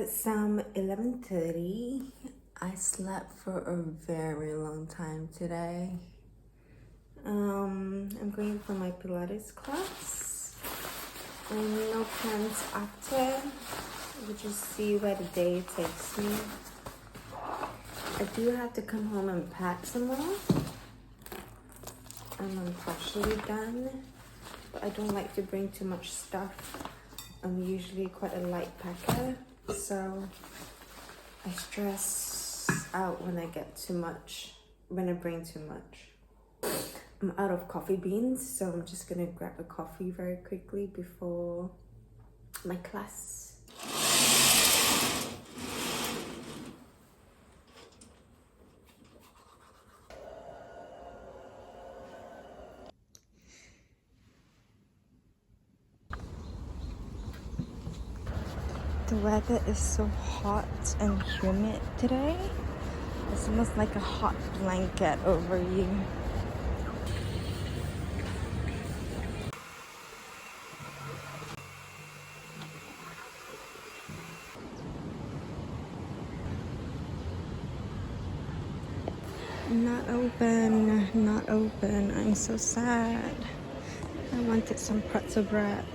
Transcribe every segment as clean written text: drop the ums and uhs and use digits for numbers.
It's 11:30. I slept for a very long time today. I'm going for my Pilates class and no plans after. We'll just see where the day takes me. I do have to come home and pack some more. I'm partially done, but I don't like to bring too much stuff. I'm usually quite a light packer, so I stress out when I bring too much. I'm out of coffee beans, so I'm just gonna grab a coffee very quickly before my class. The weather is so hot and humid today. It's almost like a hot blanket over you. Not open, not open. I'm so sad. I wanted some pretzel bread.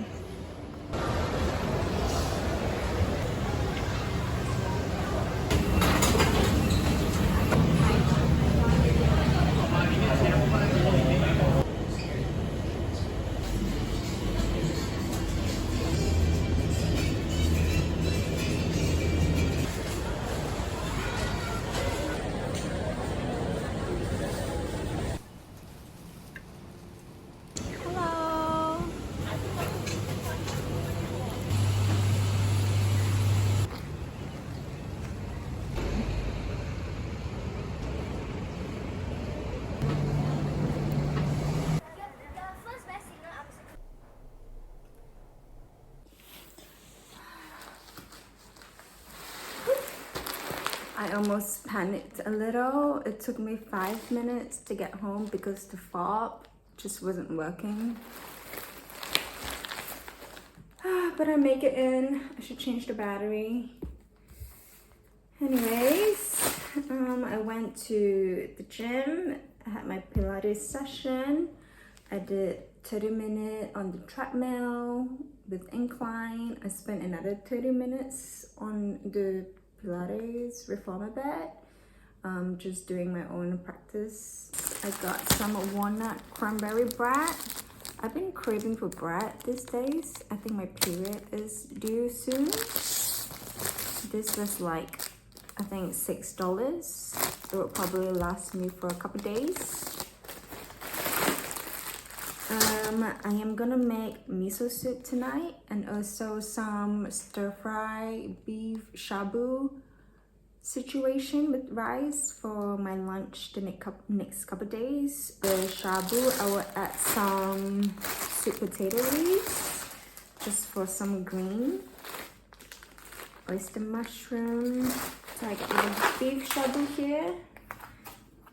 I almost panicked a little. It took me 5 minutes to get home because the fob just wasn't working. But I make it in. I should change the battery. Anyways, I went to the gym. I had my Pilates session. I did 30 minutes on the treadmill with incline. I spent another 30 minutes on the Pilates reformer bed, just doing my own practice. I got some walnut cranberry bread. I've been craving for bread these days. I think my period is due soon. This was like, I think $6. It will probably last me for a couple days. I am gonna make miso soup tonight and also some stir-fry beef shabu situation with rice for my lunch the next couple days. The shabu, I will add some sweet potato leaves just for some green, oyster mushroom. So I got my beef shabu here.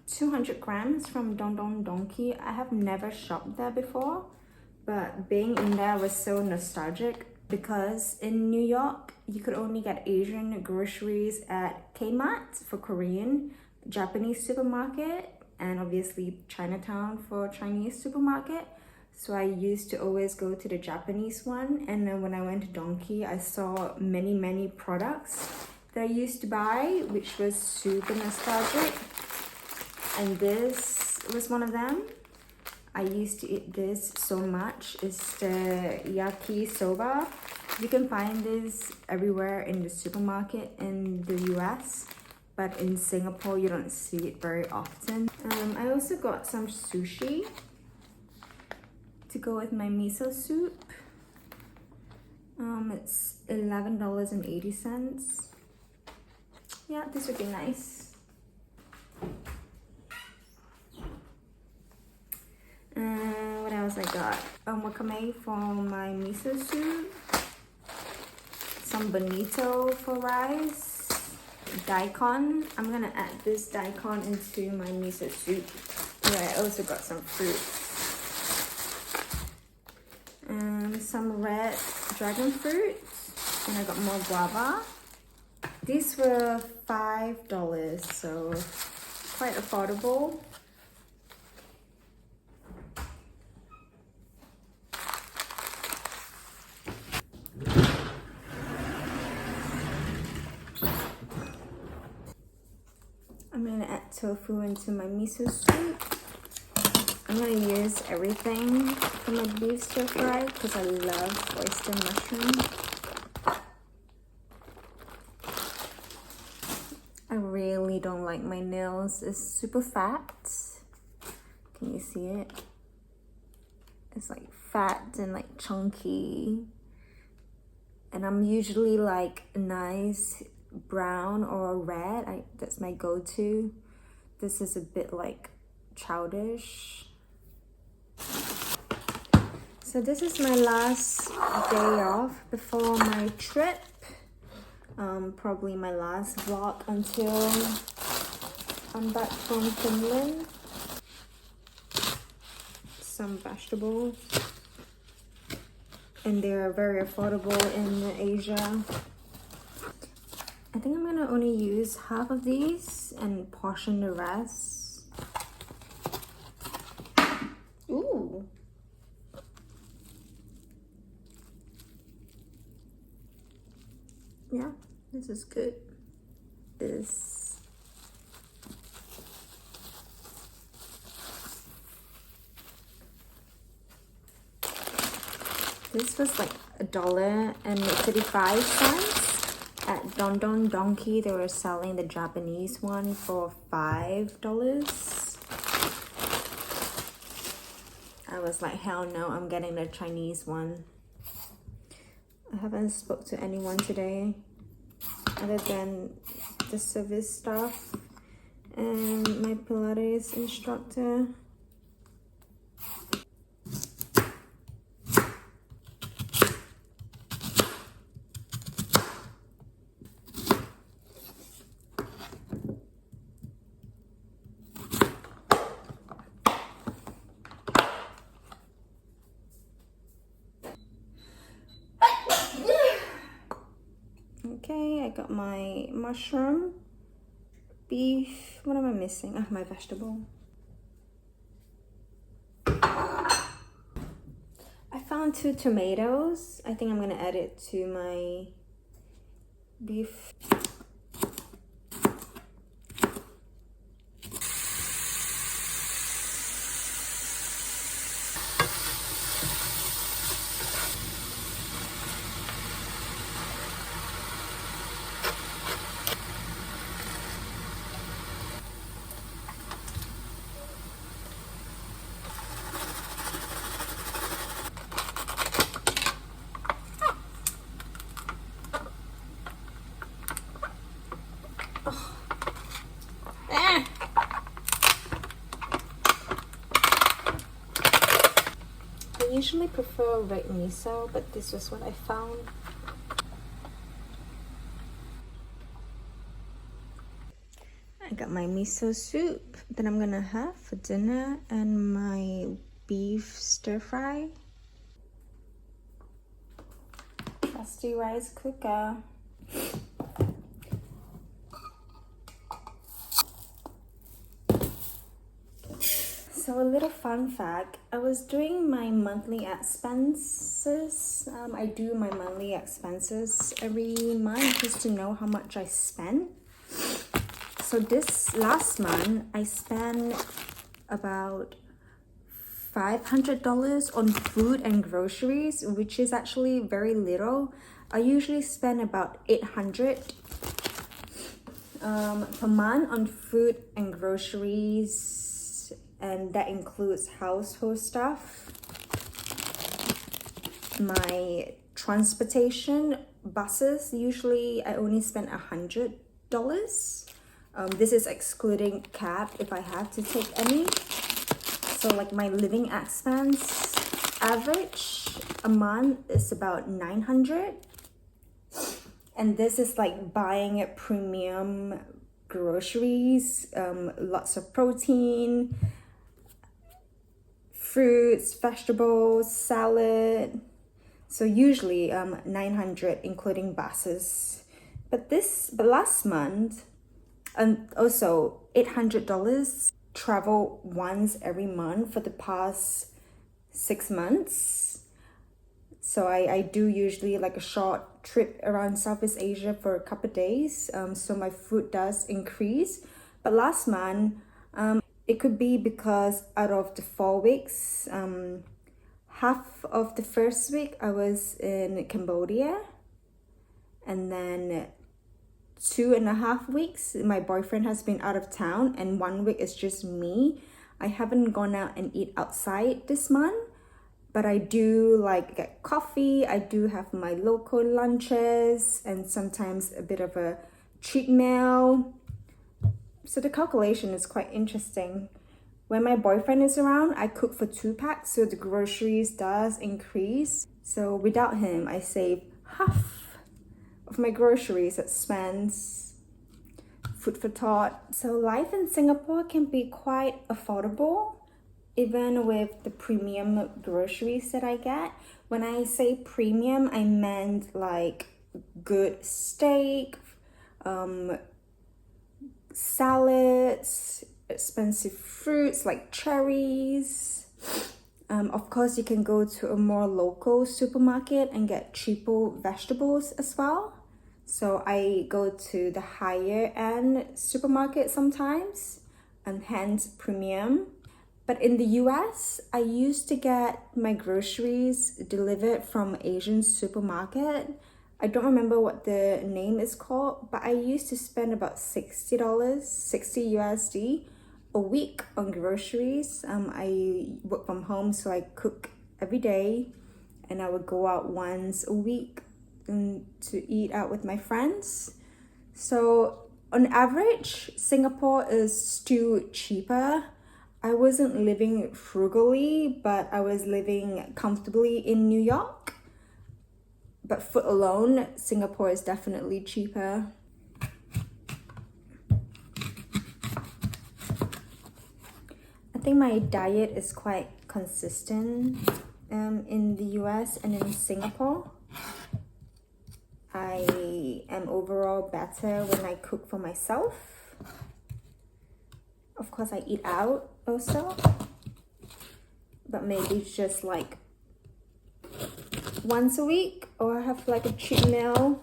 200 grams from Don Don Donki. I have never shopped there before, but being in there was so nostalgic because in New York, you could only get Asian groceries at Kmart for Korean, Japanese supermarket, and obviously Chinatown for Chinese supermarket. So I used to always go to the Japanese one, and then when I went to Donki, I saw many products that I used to buy, which was super nostalgic. And this was one of them. I used to eat this so much. It's the yakisoba. You can find this everywhere in the supermarket in the US, but in Singapore you don't see it very often. I also got some sushi to go with my miso soup. It's $11.80. Yeah, this would be nice. What else I got? Wakame for my miso soup. Some bonito for rice. Daikon. I'm gonna add this daikon into my miso soup. Yeah, I also got some fruit. Some red dragon fruit. And I got more guava. These were $5, so quite affordable. I'm gonna add tofu into my miso soup. I'm gonna use everything for my beef stir fry because I love oyster mushroom. I really don't like my nails. It's super fat. Can you see it? It's like fat and like chunky. And I'm usually like a nice brown or red. That's my go-to. This is a bit like childish. So this is my last day off before my trip. Probably my last vlog until I'm back from Finland. Some vegetables. And they're very affordable in Asia. I think I'm gonna only use half of these and portion the rest. Ooh. Yeah, this is good. This was like $1.35 at Don Don Donkey. They were selling the Japanese one for $5. I was like, hell no, I'm getting the Chinese one. I haven't spoke to anyone today other than the service staff and my Pilates instructor. Okay, I got my mushroom, beef. What am I missing? Oh, my vegetable. I found 2 tomatoes. I think I'm gonna add it to my beef. I usually prefer red miso, but this was what I found. I got my miso soup that I'm gonna have for dinner and my beef stir fry. Trusty rice cooker. So a little fun fact, I was doing my monthly expenses. I do my monthly expenses every month just to know how much I spend. So this last month, I spent about $500 on food and groceries, which is actually very little. I usually spend about $800 per month on food and groceries, and that includes household stuff, my transportation, buses. Usually I only spend $100. This is excluding cab if I have to take any. So like my living expense average a month is about $900. And this is like buying premium groceries, lots of protein, fruits, vegetables, salad. So usually $900 including buses But last month, and also $800 travel once every month for the past 6 months. So I do usually like a short trip around Southeast Asia for a couple of days. So my food does increase. But last month, it could be because out of the 4 weeks, half of the first week I was in Cambodia, and then 2.5 weeks my boyfriend has been out of town, and 1 week is just me. I haven't gone out and eat outside this month, but I do like get coffee. I do have my local lunches and sometimes a bit of a cheat meal. So the calculation is quite interesting. When my boyfriend is around, I cook for 2 packs, so the groceries does increase. So without him, I save half of my groceries expense. Food for thought. So life in Singapore can be quite affordable, even with the premium groceries that I get. When I say premium, I meant like good steak, salads, expensive fruits like cherries. Of course, you can go to a more local supermarket and get cheaper vegetables as well. So I go to the higher end supermarket sometimes, and hence premium. But in the US, I used to get my groceries delivered from Asian supermarket. I don't remember what the name is called, but I used to spend about $60, 60 USD a week on groceries. I work from home, so I cook every day, and I would go out once a week to eat out with my friends. So on average, Singapore is still cheaper. I wasn't living frugally, but I was living comfortably in New York. But food alone, Singapore is definitely cheaper. I think my diet is quite consistent in the US and in Singapore. I am overall better when I cook for myself. Of course, I eat out also, but maybe it's just like once a week, or I have like a cheat meal.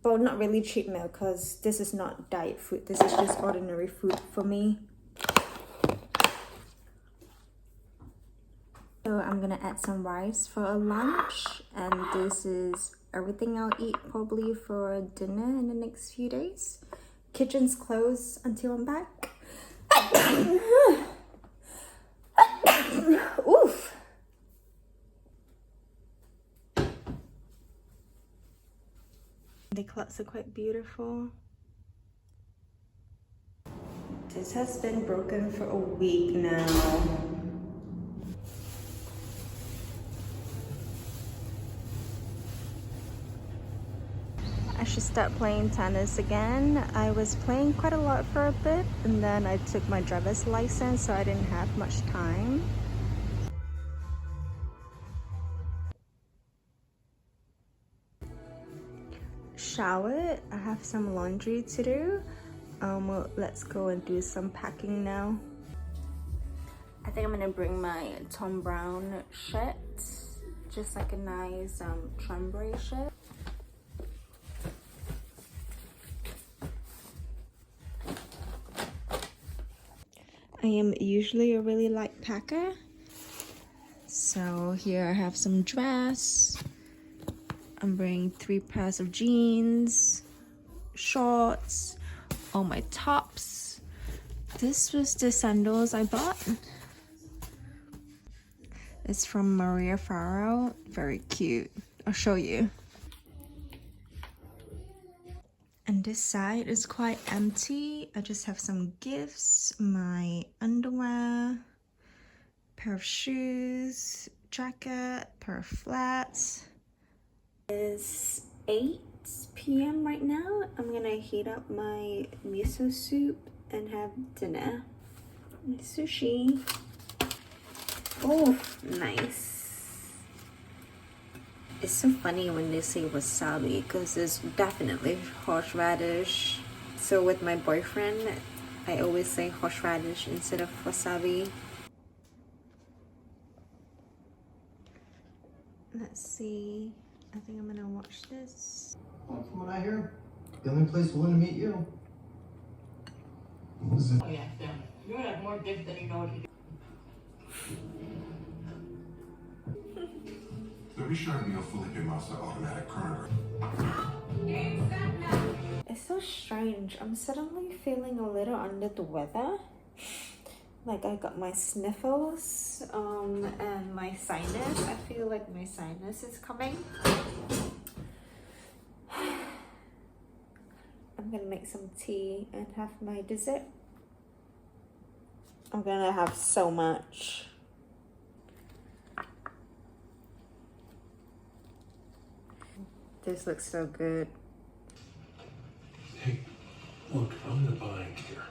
But not really cheat meal, because this is not diet food. This is just ordinary food for me. So I'm gonna add some rice for a lunch, and this is everything I'll eat probably for dinner in the next few days. Kitchen's closed until I'm back. Oof. The clocks are quite beautiful. This has been broken for a week now. I should start playing tennis again. I was playing quite a lot for a bit, and then I took my driver's license, so I didn't have much time. Showered. I have some laundry to do. Let's go and do some packing now. I think I'm gonna bring my Tom Brown shirt, just like a nice chambray shirt. I am usually a really light packer, so here I have some dress. I'm bringing 3 pairs of jeans, shorts, all my tops. This was the sandals I bought. It's from Maria Farrow. Very cute. I'll show you. And this side is quite empty. I just have some gifts, my underwear, pair of shoes, jacket, pair of flats. It's 8 p.m. right now. I'm gonna heat up my miso soup and have dinner. My sushi. Oh, nice. It's so funny when they say wasabi because it's definitely horseradish. So with my boyfriend, I always say horseradish instead of wasabi. Let's see. I think I'm gonna watch this. Well, from what I hear, the only place willing to meet you. Oh yeah, damn. You're gonna have more dick than you know what to do. Don't be sure to be a Felipe Massa automatic current. It's so strange. I'm suddenly feeling a little under the weather. Like I got my sniffles and my sinus. I feel like my sinus is coming. I'm gonna make some tea and have my dessert. I'm gonna have so much. This looks so good. Hey, look, I'm in a bind here.